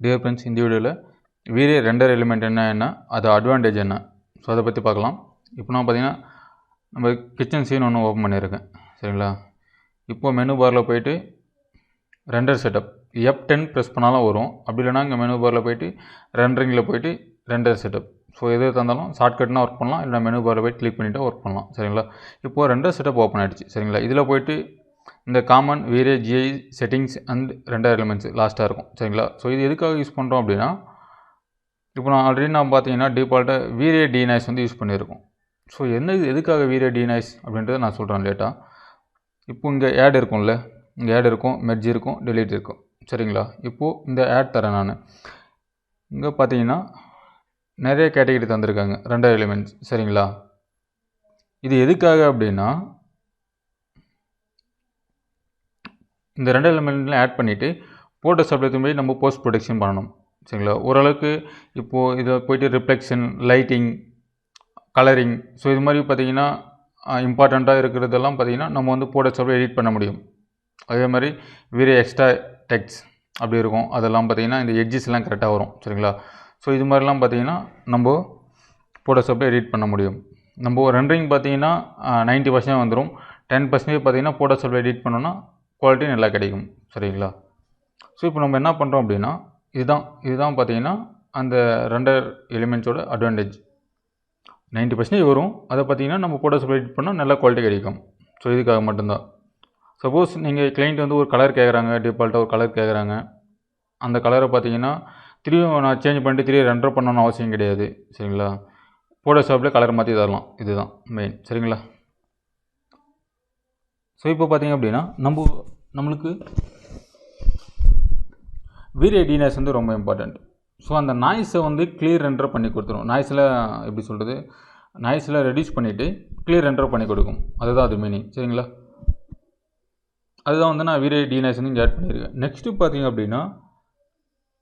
Dear friends, இந்த வீடியோவில் vray render element என்ன அது அட்வான்டேஜ் என்ன ஸோ அதை பற்றி பார்க்கலாம். இப்போ நான் பார்த்தீங்கன்னா நம்ம கிச்சன் சீன் ஒன்று ஓப்பன் பண்ணியிருக்கேன் சரிங்களா. இப்போது மெனு பாரில் போய்ட்டு ரெண்டர் செட்டப் F10 ப்ரெஸ் பண்ணாலும் வரும். அப்படி இல்லைனா இங்கே மெனு பாரில் போய்ட்டு ரெண்டரிங்கில் போய்ட்டு ரெண்டர் செட்டப் ஸோ எது தந்தாலும் ஷார்ட்கட்னா ஒர்க் பண்ணலாம், இல்லை மெனு பாரில் போய்ட்டு கிளிக் பண்ணிவிட்டு ஒர்க் பண்ணலாம் சரிங்களா. இப்போது ரெண்டர் செட்டப் ஓப்பன் ஆகிடுச்சு சரிங்களா. இதில் போய்ட்டு இந்த common vray GI settings and render elements லாஸ்ட்டாக இருக்கும் சரிங்களா. ஸோ இது எதுக்காக யூஸ் பண்ணுறோம் அப்படின்னா, இப்போ நான் ஆல்ரெடி நான் பார்த்தீங்கன்னா டிஃபால்ட்டாக vray denoise வந்து யூஸ் பண்ணியிருக்கோம். ஸோ எதுக்காக vray denoise அப்படின்றத நான் சொல்கிறேன் லேட்டாக. இப்போ இங்கே ஆட் இருக்கும்ல, இங்கே ஆட் இருக்கும், மெர்ஜ் இருக்கும், டெலீட் இருக்கும் சரிங்களா. இப்போது இந்த ஆட் தரேன் நான். இங்கே பார்த்தீங்கன்னா நிறைய கேட்டகரி தந்திருக்காங்க ரெண்டர் எலிமெண்ட்ஸ் சரிங்களா. இது எதுக்காக அப்படின்னா, இந்த ரெண்டர் எலிமெண்ட்ல ஆட் பண்ணிவிட்டு ஃபோட்டோஷாப்பில் போய் நம்ம போஸ்ட் ப்ரொடக்ஷன் பண்ணணும் சரிங்களா. ஓரளவுக்கு இப்போது இதில் போய்ட்டு ரிஃப்ளெக்ஷன், லைட்டிங், கலரிங் ஸோ இது மாதிரி பார்த்திங்கன்னா இம்பார்ட்டண்ட்டாக இருக்கிறதெல்லாம் பார்த்திங்கன்னா நம்ம வந்து ஃபோட்டோஷாப்பில் எடிட் பண்ண முடியும். அதே மாதிரி vray எக்ஸ்ட்ரா டெக்ஸ்ட் அப்படி இருக்கும், அதெல்லாம் பார்த்திங்கன்னா இந்த எட்ஜஸ்லாம் கரெக்டாக வரும் சரிங்களா. ஸோ இது மாதிரிலாம் பார்த்திங்கன்னா நம்ம ஃபோட்டோஷாப்பில் எடிட் பண்ண முடியும். நம்ம ரெண்டரிங் பார்த்திங்கன்னா 90% வந்துடும். 10% பார்த்திங்கன்னா ஃபோட்டோஷாப்பில் எடிட் பண்ணோன்னா குவாலிட்டி நல்லா கிடைக்கும் சரிங்களா. ஸோ இப்போ நம்ம என்ன பண்ணுறோம் அப்படின்னா, இதுதான் பார்த்திங்கன்னா அந்த ரெண்டர் எலிமெண்ட்ஸோட அட்வான்டேஜ். 90% வரும், அதை பார்த்திங்கன்னா நம்ம ஃபோட்டோஷாப்பில் எடிட் பண்ணால் நல்ல குவாலிட்டி கிடைக்கும். ஸோ இதுக்காக மட்டும்தான். சப்போஸ் நீங்கள் கிளைண்ட் வந்து ஒரு கலர் கேட்குறாங்க, டிஃபால்ட்டாக ஒரு கலர் கேட்குறாங்க, அந்த கலரை பார்த்திங்கன்னா திரும்பியும் நான் சேஞ்ச் பண்ணிட்டு திரும்பி ரெண்டர் பண்ணணும்னு அவசியம் கிடையாது சரிங்களா. ஃபோட்டோஷாப்பில் கலர் மாற்றி தரலாம், இதுதான் மெயின் சரிங்களா. ஸோ இப்போ பார்த்திங்க அப்படின்னா நம்மளுக்கு vray denoise வந்து ரொம்ப இம்பார்ட்டண்ட். ஸோ அந்த நாய்ஸை வந்து கிளியர் ரெண்டர் பண்ணி கொடுத்துரும். நாய்ஸில் எப்படி சொல்கிறது, நாய்ஸில் ரெடியூஸ் பண்ணிவிட்டு கிளியர் ரெண்டர் பண்ணி கொடுக்கும், அதுதான் அது மீனிங் சரிங்களா. அதுதான் வந்து நான் vray denoise வந்து இங்கே ஆட் பண்ணியிருக்கேன். நெக்ஸ்ட்டு பார்த்திங்க அப்படின்னா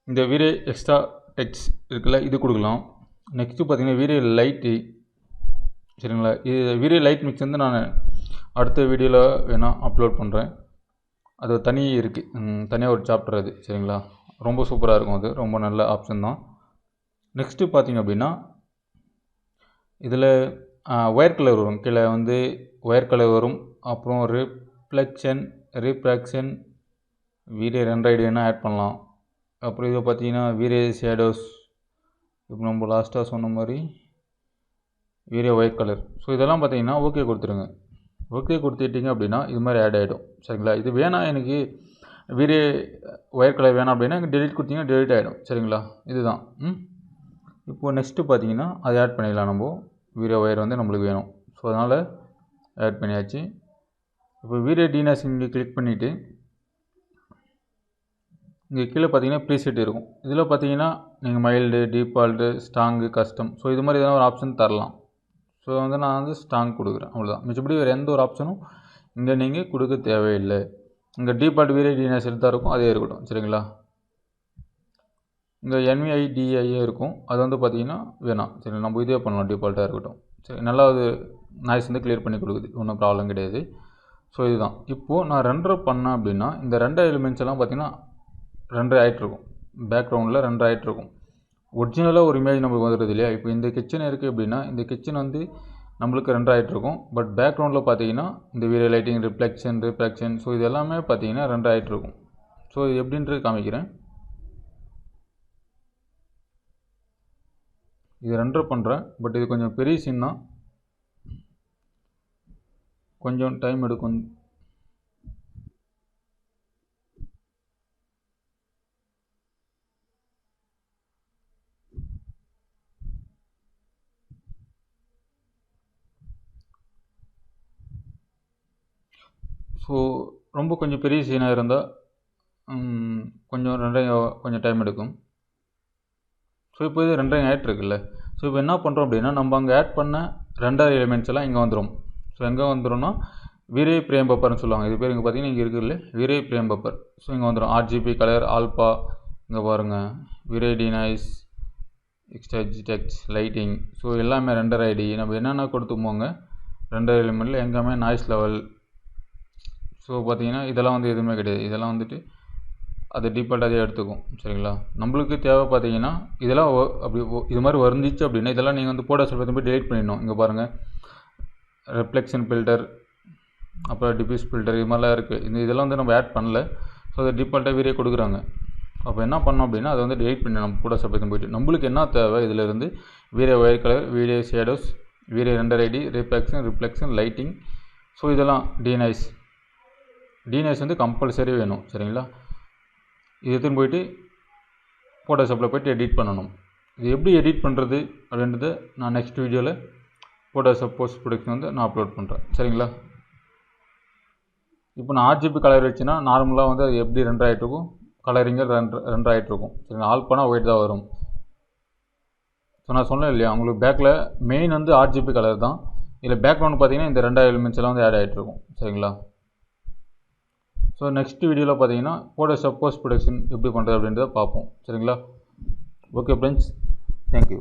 இந்த vray எக்ஸ்ட்ரா டெக்ஸ்ட் இருக்குல்ல, இது கொடுக்கலாம். நெக்ஸ்ட்டு பார்த்திங்கன்னா vray லைட்டு சரிங்களா. இது vray லைட் மிக்ஸ் வந்து நான் அடுத்த வீடியோவில் வேணால் அப்லோட் பண்ணுறேன். அது தனி இருக்குது, தனியாக ஒரு சாப்டர் அது சரிங்களா. ரொம்ப சூப்பராக இருக்கும், அது ரொம்ப நல்ல ஆப்ஷன் தான். நெக்ஸ்ட்டு பார்த்திங்க அப்படின்னா இதில் ஒயர் கலர் வரும், கீழே வந்து ஒயர் கலர் வரும். அப்புறம் ரீப்ராக்ஷன் vray ரெண்டர் ஐடி வேணால் ஆட் பண்ணலாம். அப்புறம் இதை பார்த்தீங்கன்னா vray ஷேடோஸ், இப்போ நம்ம லாஸ்ட்டாக சொன்ன மாதிரி vray ஒயிட் கலர். ஸோ இதெல்லாம் பார்த்தீங்கன்னா ஓகே கொடுத்துருங்க. ஓகே கொடுத்துட்டிங்க அப்படின்னா இது மாதிரி ஆட் ஆகிடும் சரிங்களா. இது வேணாம் எனக்கு vray ஒயர் கலர் வேணாம் அப்படின்னா இங்கே டெலிட் கொடுத்தீங்கன்னா டெலிட் ஆகிடும் சரிங்களா. இதுதான். இப்போது நெக்ஸ்ட்டு பார்த்தீங்கன்னா அதை ஆட் பண்ணிடலாம். நம்ம vray ஒயர் வந்து நம்மளுக்கு வேணும், ஸோ அதனால் ஆட் பண்ணியாச்சு. இப்போ vray denoise இங்கே கிளிக் பண்ணிவிட்டு இங்கே கீழே பார்த்தீங்கன்னா ப்ரீசெட் இருக்கும். இதில் பார்த்தீங்கன்னா நீங்கள் mild, default, strong, custom so இது மாதிரி எதனா ஒரு ஆப்ஷன் தரலாம். ஸோ வந்து நான் வந்து ஸ்ட்ராங் கொடுக்குறேன், அவ்வளோதான். மிச்சப்படி வேறு எந்த ஒரு ஆப்ஷனும் இங்கே நீங்கள் கொடுக்க தேவையில்லை. இங்கே டிஃபால்ட் vray denoise தான் இருக்கும், அதே இருக்கட்டும் சரிங்களா. இங்கே NVIDIA இருக்கும், அது வந்து பார்த்திங்கன்னா வேணாம் சரி, நம்ம இதே பண்ணலாம், டிஃபால்ட்டாக இருக்கட்டும் சரி. நல்லா அது நாய்ஸ் வந்து கிளியர் பண்ணி கொடுக்குது, ஒன்றும் ப்ராப்ளம் கிடையாது. ஸோ இதுதான். இப்போது நான் ரெண்டர் பண்ணேன் அப்படின்னா இந்த ரெண்டர் எலிமெண்ட்ஸ் எல்லாம் பார்த்திங்கன்னா ரெண்டர் ஆகிட்ருக்கும், பேக்ரவுண்டில் ரெண்டர் ஆகிட்ருக்கும். ஒரிஜினலாக ஒரு இமேஜ் நம்மளுக்கு வந்துடுது இல்லையா. இப்போ இந்த கிச்சன் இருக்குது அப்படின்னா இந்த கிச்சன் வந்து நம்மளுக்கு ரெண்டர் ஆகிட்ருக்கும். பட் பேக்ரவுண்டில் பார்த்தீங்கன்னா இந்த vray லைட்டிங், ரிஃப்ளெக்ஷன் ஸோ இது எல்லாமே பார்த்தீங்கன்னா ரெண்டர் ஆகிட்ருக்கும். ஸோ இது எப்படின்றது காமிக்கிறேன். இது ரெண்டர் பண்ணுறேன், பட் இது கொஞ்சம் பெரிய சீன் தான், கொஞ்சம் டைம் எடுக்கும். ஸோ ரொம்ப கொஞ்சம் பெரிய சீனாக இருந்தால் கொஞ்சம் டைம் எடுக்கும். ஸோ இப்போ இது ரெண்டரிங் ஆகிட்ருக்குல்ல. ஸோ இப்போ என்ன பண்ணுறோம் அப்படின்னா நம்ம அங்கே ஆட் பண்ண ரெண்டர் எலிமெண்ட்ஸ் எல்லாம் இங்கே வந்துடும். ஸோ எங்கே வந்துடும்னா vray ஃப்ரேம் பப்பர்னு சொல்லுவாங்க. இது பேர் இங்கே பார்த்தீங்கன்னா இங்கே இருக்குல்ல vray ஃப்ரேம் பப்பர். ஸோ இங்கே வந்துடும் RGB கலர், ஆல்பா, இங்கே பாருங்கள் vray denoise, extra text, lighting so எல்லாமே ரெண்டர் ஐடி. நம்ம என்னென்ன கொடுத்துப்போங்க ரெண்டர் எலிமெண்ட்டில் எங்கேயுமே நாய்ஸ் லெவல் ஸோ பார்த்தீங்கன்னா இதெல்லாம் வந்து எதுவுமே கிடையாது. இதெல்லாம் வந்துட்டு அது டிஃபால்ட் அதே எடுத்துக்கும். சரிங்களா? நம்மளுக்கு தேவை பார்த்தீங்கன்னா இதெல்லாம் அப்படி இது மாதிரி வந்துச்சு அப்படின்னா இதெல்லாம் நீங்கள் வந்து போட்டோஷாப் போய் டெலிட் பண்ணிடணும். இங்கே பாருங்கள், ரிஃப்ளெக்ஷன் ஃபில்டர், அப்புறம் டிஃப்யூஸ் ஃபில்டர், இது மாதிரிலாம் இருக்குது. இதெல்லாம் வந்து நம்ம ஆட் பண்ணல. ஸோ அதை டிஃபால்ட்டாக வீடியோ கொடுக்குறாங்க. அப்போ என்ன பண்ணோம் அப்படின்னா அதை வந்து டெலிட் பண்ணி நம்ம போட்டோஷாப் போயிட்டு நம்மளுக்கு என்ன தேவை இதிலிருந்து video white colour, video shadows, video render ID, reflection, lighting. So இதெல்லாம் டீனைஸ் வந்து கம்பல்சரி வேணும். சரிங்களா? இது எடுத்துன்னு போயிட்டு ஃபோட்டோஷாப்பில் போய்ட்டு எடிட் பண்ணணும். இது எப்படி எடிட் பண்ணுறது அப்படின்றத நான் நெக்ஸ்ட் வீடியோவில் ஃபோட்டோஷாப் போஸ்ட் ப்ரொடக்ஷன் வந்து நான் அப்லோட் பண்ணுறேன். சரிங்களா? இப்போ நான் ஆர்ஜிபி கலர் வச்சுன்னா நார்மலாக வந்து அது எப்படி ரெண்டர் ஆகிட்ருக்கும், கலரிங்க ரெண்டர் ஆகிட்ருக்கும். சரிங்களா? ஆல் பண்ணால் ஒயிட் தான் வரும். ஸோ நான் சொன்னேன் இல்லையா, உங்களுக்கு பேக்கில் மெயின் வந்து ஆர்ஜிபி கலர் தான். இதில் பேக்ரவுண்ட் பார்த்தீங்கன்னா இந்த 2 எலிமெண்ட்ஸ் எல்லாம் வந்து ஆட் ஆகிட்ருக்கும். சரிங்களா? ஸோ நெக்ஸ்ட் வீடியோவில் பார்த்தீங்கன்னா ஃபோட்டோஷாப் போஸ்ட் ப்ரொடக்ஷன் எப்படி பண்ணுறது அப்படின்றத பார்ப்போம். சரிங்களா? Okay friends, thank you.